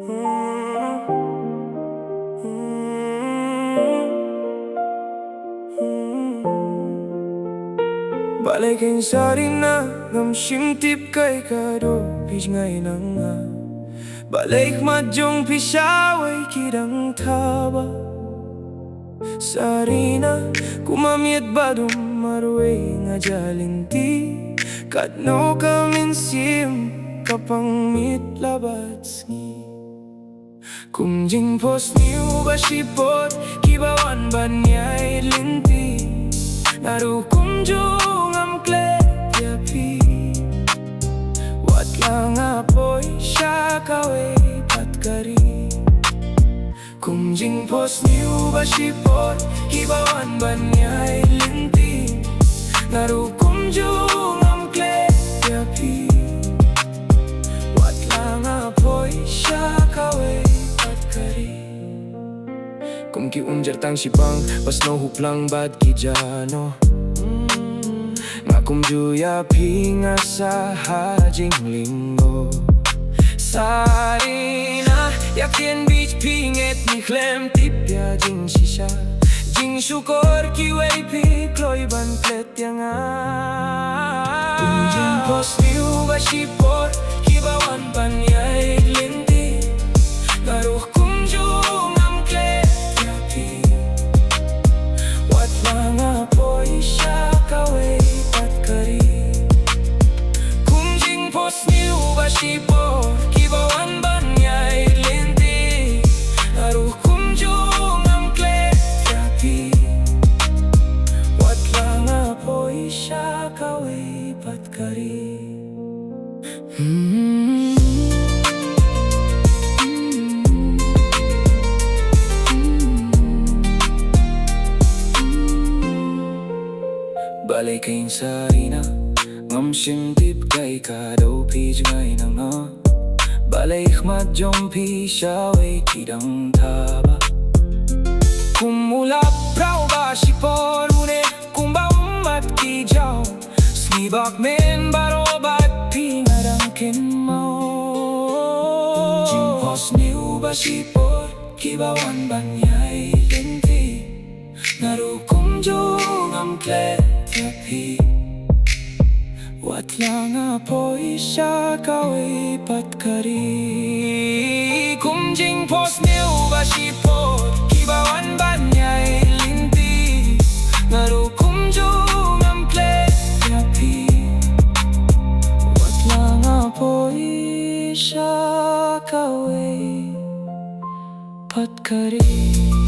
Balay kayong Sarina, ngam simtip kay kado pis ngay nang nga. Balik madyong pisaway kidang taba. Sarina, kumamiat ba dumarway nga jalinti. Kadno kaminsim kapang mitlabat sngi. Kung jing pos niyo ba sipot, kibawan ba niya'y linti. Narukum jung am klet yapi. Wat lang apoy siya kaway patkari. Kung jing pos niyo ba sipot, kibawan ba niya'y linti. Narukum jung am klet yapi. Wat lang apoy siya kaway patkari. Kung kiunjar tang sipang, pas no huplang bad kijano. Nga kumjuya pinga sa hajing linggo. Sarina, yakien beach pinget ni klem tipya jing shisha. Jing syukor kiway pikloy ban klet yang Kung jing pos niyo ba sipor, kibawan ban yay linti. Garuh kumjung am klet yapi. Wat mga poy siya kaway patkari. Kung jing pos niyo ba sipor, kibawan ban yay linti. Garuh kumjung am klet yapi. Wat mga poy siya kaway patkari. Balay kayong Sarina, ngam simtip kay kadaw pij ngay nang nga. Balay madyong pisaway kidang taba. Kumulap raw ba si Polune, kung ba umat kijaw. Snibak men barobat pingarang kinmao. Jimpos niyo ba si Pol, kibawan ba niya'y linti. Narukum jung am klet yapi. Wat lang apoy siya kaway patkari. Kung jing pos niyo ba sipot, kibawan ba niya'y linti. Narukum jung am klet yapi. Wat lang apoy siya kaway patkari.